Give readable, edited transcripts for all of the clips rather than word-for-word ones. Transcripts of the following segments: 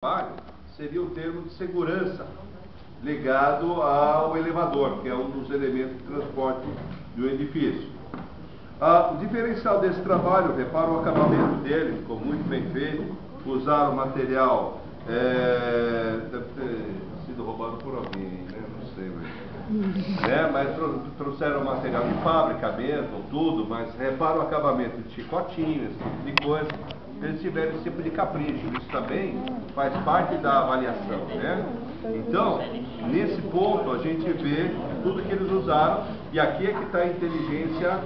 trabalho seria o termo de segurança ligado ao elevador, que é um dos elementos de transporte do edifício. O diferencial desse trabalho, repara o acabamento dele, ficou muito bem feito, usaram material, deve ter sido roubado por alguém, né? Não sei, mas trouxeram material de fábrica mesmo, tudo, mas repara o acabamento de chicotinho, esse tipo de coisa. Eles tiveram esse tipo de capricho, isso também faz parte da avaliação, né? Então, nesse ponto a gente vê tudo que eles usaram, e aqui é que está a inteligência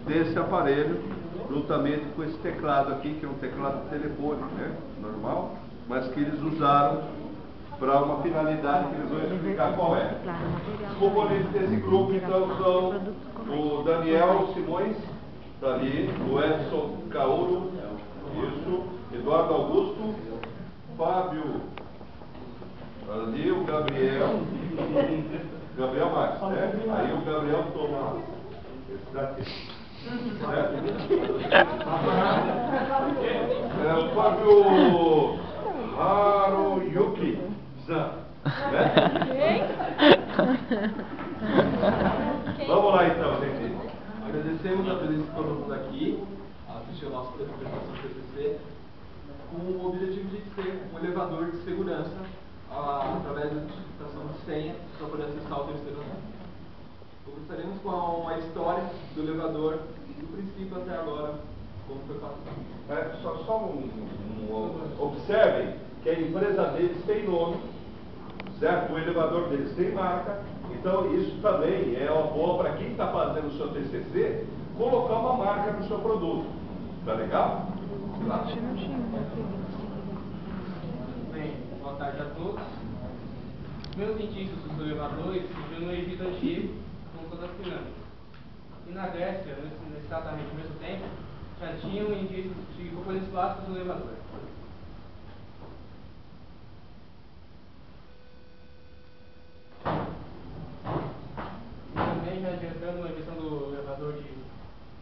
desse aparelho, juntamente com esse teclado aqui, que é um teclado telefônico, né? Normal, mas que eles usaram para uma finalidade que eles vão explicar qual é. Os componentes desse grupo, então, são o Daniel Simões, está ali, o Edson Cauro, isso, Eduardo Augusto, Fábio, ali o Gabriel Marques, né? Aí o Gabriel toma esse daqui. Certo? O Fábio Haruyuki-san, né? Vamos lá então, gente. Agradecemos a presença de todo mundo aqui, assistir a nossa apresentação do TCC, com o objetivo de ser um elevador de segurança através da digitação de senha para poder acessar o terceiro andar. Começaremos com a história do elevador, do princípio até agora, como foi passado. Observem que a empresa deles tem nome, certo? O elevador deles tem marca, então isso também é uma boa para quem está fazendo o seu TCC, colocar uma marca no seu produto. Tá legal? Bem, boa tarde a todos. Os meus indícios dos elevadores surgiram no Egito Antigo, como todas as pirâmides. E na Grécia, exatamente ao mesmo tempo, já tinham indícios de componentes básicos do elevador. E também já adiantando a questão do elevador que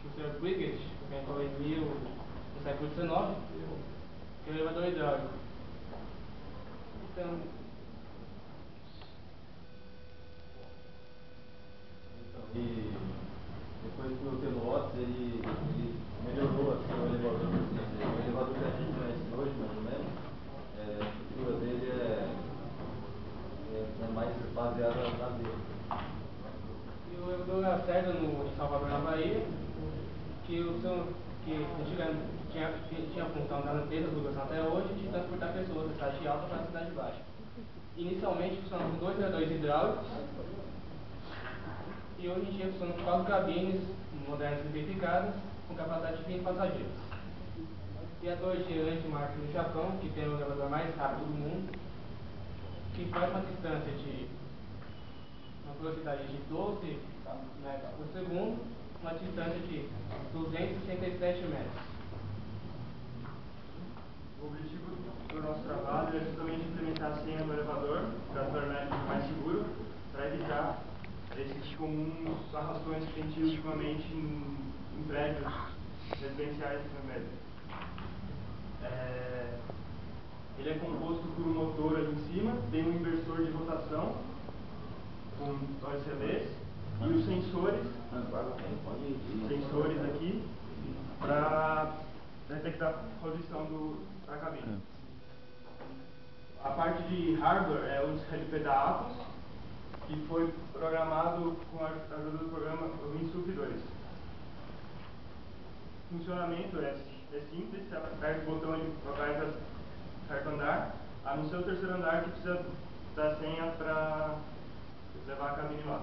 o Sr. Quiggett inventou no século XIX, que é o elevador hidráulico. Então, e depois que o Telotes, ele melhorou assim, o elevador que a gente conhece hoje, mais ou menos. A estrutura dele é mais baseada na dele. E o elevador Lacerda em Salvador, na Bahia, que antigamente tinha a função da antena do Google até hoje de transportar pessoas da cidade alta para a cidade baixa. Inicialmente funcionava com 2 elevadores hidráulicos, e hoje em dia funcionam com 4 cabines modernas e simplificadas, com capacidade de 20 passageiros. E a torre de Landmark no Japão, que tem o elevador mais rápido do mundo, que faz uma distância de uma velocidade de 12 metros por segundo, uma distância de 267 metros. O objetivo do nosso trabalho é justamente implementar a senha no elevador para tornar ele mais seguro, para evitar esses comuns arrastões que tem tido ultimamente em prédios residenciais também. Ele é composto por um motor ali em cima, tem um inversor de rotação com dois relés e os sensores aqui para detectar a posição da cabine. A parte de hardware é o LP da Atos, que foi programado com a ajuda do programa WinSUP 2. O funcionamento é simples, você aperta o botão e vai para certo andar, a não ser o terceiro andar que precisa da senha para levar a cabine lá.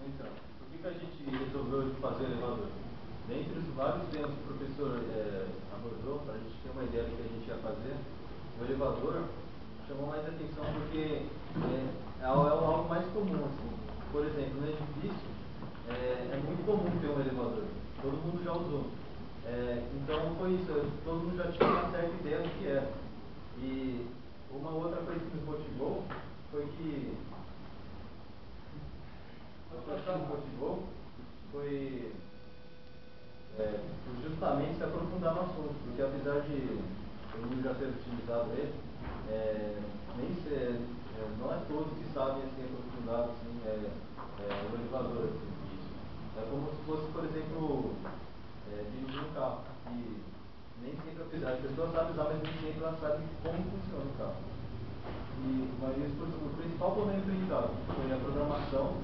Então, por que a gente resolveu fazer o elevador? Dentre os vários temas que o professor abordou, para a gente ter uma ideia do que a gente ia fazer, o elevador chamou mais atenção porque é algo mais comum. Assim. Por exemplo, no edifício, é muito comum ter um elevador, todo mundo já usou. Então foi isso, todo mundo já tinha uma certa ideia do que era. E uma outra coisa que nos motivou foi justamente se aprofundar no assunto, porque apesar de a já ter utilizado ele, não é todos que sabem assim, aprofundado assim, o elevador. Assim, é como se fosse, por exemplo, dirigir um carro. E nem sempre a pessoa sabe usar, mas nem sempre ela sabe como funciona o carro. Mas o principal problema enfrentado foi a programação,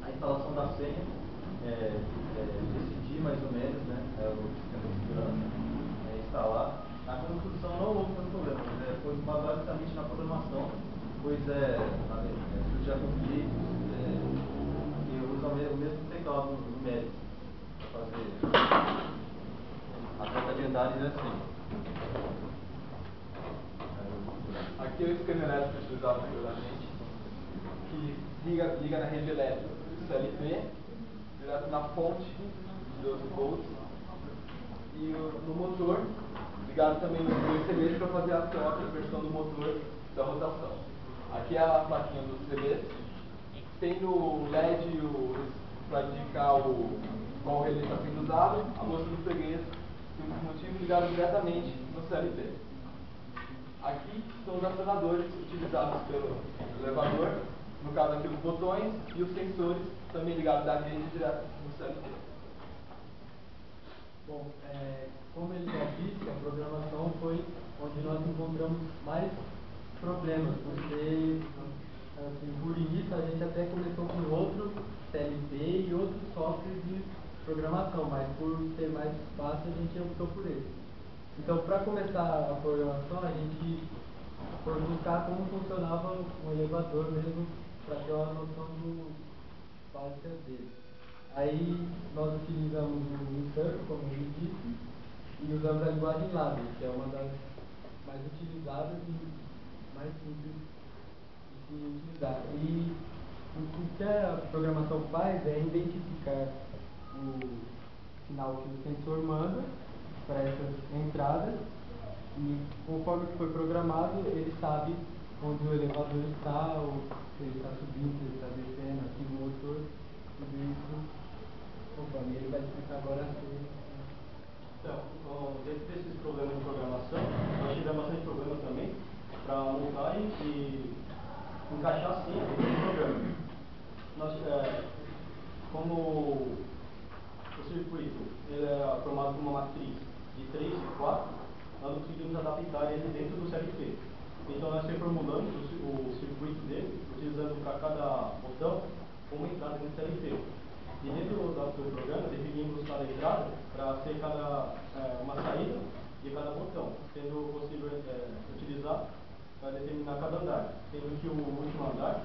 a instalação da senha, decidir mais ou menos, né, o sistema de segurança, instalar. A construção não houve tanto problema, foi basicamente na programação, pois surgiu conflitos, e usa o mesmo teclado numérico para fazer a troca de andares assim. Aqui é o esquema elétrico utilizado regularmente, que liga na rede elétrica do CLP, direto na fonte de 12 volts, e no motor, ligado também no UCB para fazer a troca e versão do motor da rotação. Aqui é a plaquinha do UCB, tem no LED para indicar qual relé está sendo usado, a moça do freguês e o motivo ligado diretamente no CLP. Aqui são os acionadores utilizados pelo elevador, no caso aqui os botões e os sensores também ligados da rede direto no CLP. Bom, como ele já disse, a programação foi onde nós encontramos mais problemas, porque assim, por início a gente até começou com outro CLP e outros softwares de programação, mas por ser mais fácil a gente optou por ele. Então, para começar a programação, a gente foi buscar como funcionava um elevador mesmo, para ter uma noção do básica dele. Aí nós utilizamos o Circle, como ele disse, e usamos a linguagem Lambda, que é uma das mais utilizadas e mais simples de se utilizar. E o que a programação faz é identificar o sinal que o sensor manda para essas entradas, e conforme que foi programado, ele sabe onde o elevador está, ou se ele está subindo, se ele está descendo, aqui no motor, tudo isso conforme ele vai explicar agora. Então, dentro desses problemas de programação, nós tivemos bastante problema também para montar e encaixar a senha dentro do programa. Como o circuito ele é formado por uma matriz de 3 e 4, nós não conseguimos adaptar ele dentro do CLP. Então nós reformulamos o circuito dele, utilizando para cada botão uma entrada no CLP. E dentro do programa definimos cada entrada para ser uma saída de cada botão, sendo possível utilizar para determinar cada andar. Sendo que o último andar,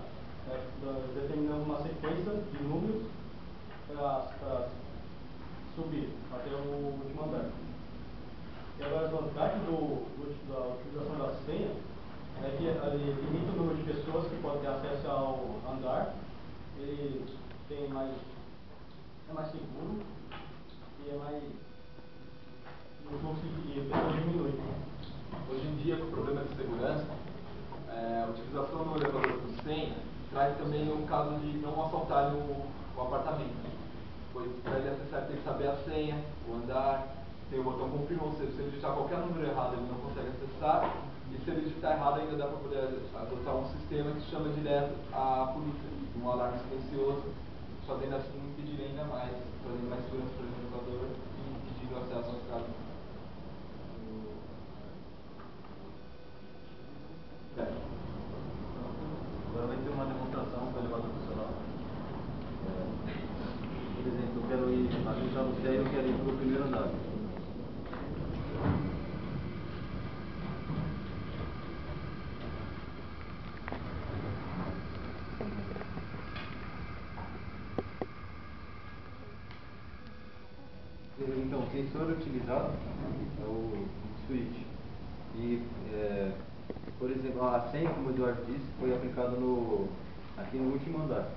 determinamos uma sequência de números para subir até o último andar. E agora as vantagens da utilização da senha é que ele limita o número de pessoas que podem ter acesso ao andar, ele é mais seguro e o fluxo de pessoas diminui. Hoje em dia, com o problema de segurança, a utilização do elevador com senha traz também o caso de não assaltarem o apartamento. Pois para ele acessar ele tem que saber a senha, o andar, tem o botão confirma, ou seja, se ele digitar qualquer número errado ele não consegue acessar, e se ele digitar errado ainda dá para poder adotar um sistema que chama direto a polícia, um alarme silencioso, fazendo assim impedir ainda mais, trazendo mais segurança para o elevador e impedindo o acesso aos casos. Agora vai ter uma demonstração do elevador funcional. Por exemplo, eu quero ir, a gente já não sei, eu quero ir para o primeiro andar. Então, o sensor utilizado é o switch. E, por exemplo, a senha, como o Eduardo disse, foi aplicada aqui no último andar.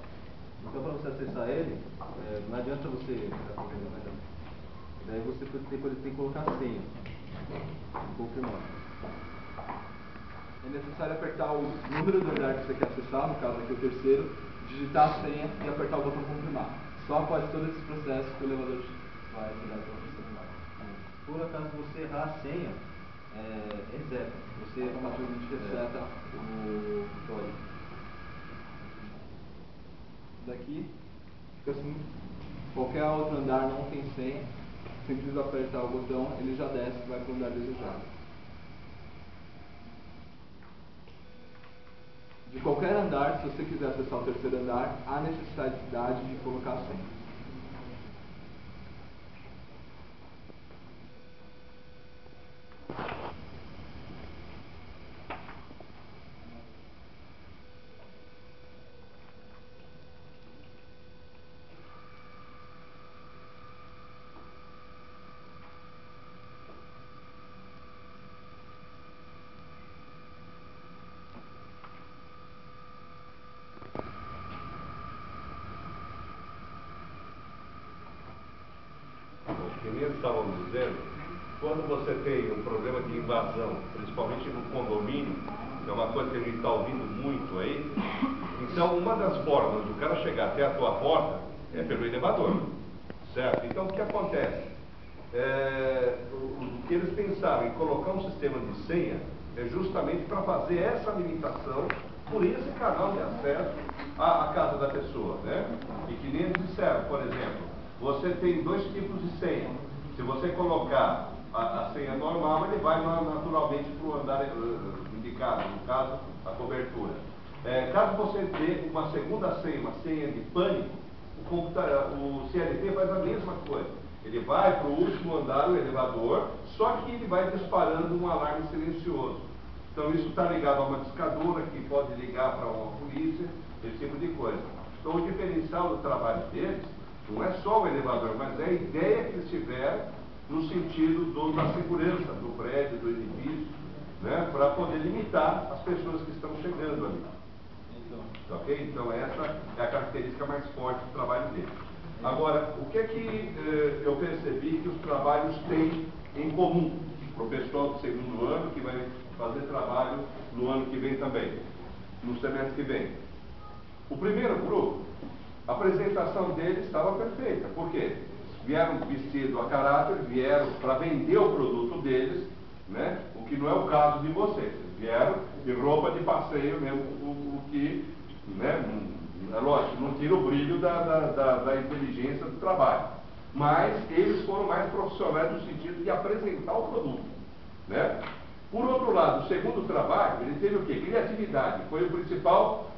Então, para você acessar ele, não adianta você... Daí você tem que colocar a senha. Confirmar. É necessário apertar o número do andar que você quer acessar, no caso aqui o terceiro, digitar a senha e apertar o botão confirmar. Só após todo esse processo que o elevador vai tirar para você. Por acaso você errar a senha, reseta. Você automaticamente reseta o código. Daqui fica assim. Qualquer outro andar não tem senha. Você precisa apertar o botão, ele já desce e vai para o andar desejado. De qualquer andar, se você quiser acessar o terceiro andar, há necessidade de colocar a senha. Que nem estavam dizendo, quando você tem um problema de invasão, principalmente no condomínio, que é uma coisa que a gente está ouvindo muito aí, então uma das formas do cara chegar até a tua porta é pelo elevador, certo? Então o que acontece? O que eles pensaram em colocar um sistema de senha é justamente para fazer essa limitação por esse canal de acesso à casa da pessoa, né? E que nem eles disseram, por exemplo, você tem dois tipos de senha. Se você colocar a senha normal, ele vai naturalmente para o andar indicado, no caso, a cobertura. Caso você dê uma segunda senha, uma senha de pânico, o CLT faz a mesma coisa. Ele vai para o último andar, o elevador, só que ele vai disparando um alarme silencioso. Então isso está ligado a uma discadora que pode ligar para uma polícia, esse tipo de coisa. Então o diferencial do trabalho deles não é só o elevador, mas é a ideia que eles tiveram no sentido da segurança do prédio, do edifício, né, para poder limitar as pessoas que estão chegando ali. Ok? Então essa é a característica mais forte do trabalho deles. Agora, o que é que eu percebi que os trabalhos têm em comum para o pessoal do segundo ano que vai fazer trabalho no ano que vem também, no semestre que vem? O primeiro grupo, a apresentação deles estava perfeita. Por quê? Vieram vestidos a caráter, vieram para vender o produto deles, né? O que não é o caso de vocês. Vieram de roupa de passeio mesmo, o que, né? É lógico, não tira o brilho da inteligência do trabalho. Mas eles foram mais profissionais no sentido de apresentar o produto, né? Por outro lado, o segundo trabalho, ele teve o quê? Criatividade. Foi o principal,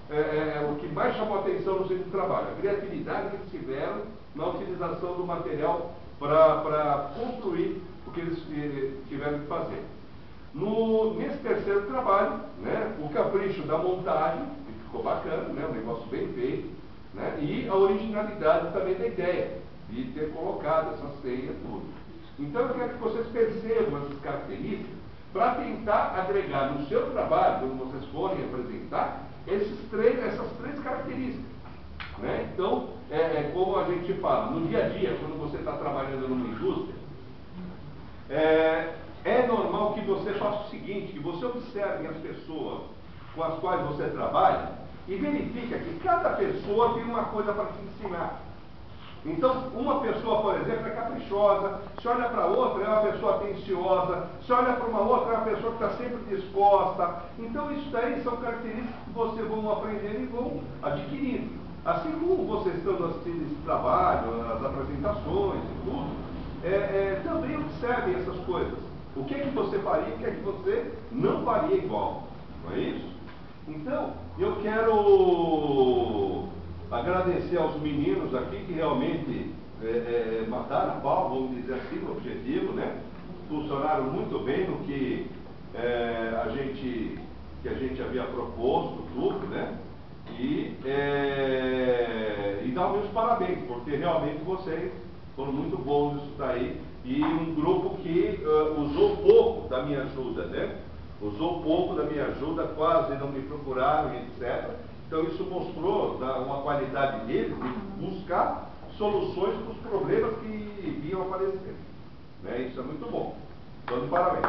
o que mais chamou a atenção no segundo trabalho. A criatividade que eles tiveram na utilização do material para construir o que eles tiveram que fazer. Nesse terceiro trabalho, né, o capricho da montagem, que ficou bacana, né, um negócio bem feito, né, e a originalidade também da ideia, de ter colocado essa senha e tudo. Então eu quero que vocês percebam essas características para tentar agregar no seu trabalho, quando vocês forem apresentar, essas três características. Né? Então, como a gente fala, no dia a dia, quando você está trabalhando numa indústria, é normal que você faça o seguinte, que você observe as pessoas com as quais você trabalha e verifique que cada pessoa tem uma coisa para te ensinar. Então, uma pessoa, por exemplo, é caprichosa, se olha para outra, é uma pessoa atenciosa, se olha para uma outra, é uma pessoa que está sempre disposta. Então, isso daí são características que vocês vão aprendendo e vão adquirindo. Assim como vocês estão assistindo esse trabalho, as apresentações e tudo, também observem essas coisas. O que é que você faria e o que é que você não faria igual. Não é isso? Então, eu quero agradecer aos meninos aqui que realmente mataram a pau, vamos dizer assim, no objetivo, né? Funcionaram muito bem no que a gente havia proposto, tudo, né? E dar meus parabéns, porque realmente vocês foram muito bons nisso daí. E um grupo que usou pouco da minha ajuda, né? Usou pouco da minha ajuda, quase não me procuraram, etc. Então isso mostrou uma qualidade deles de buscar soluções para os problemas que vinham aparecendo. Né? Isso é muito bom. Então, de parabéns.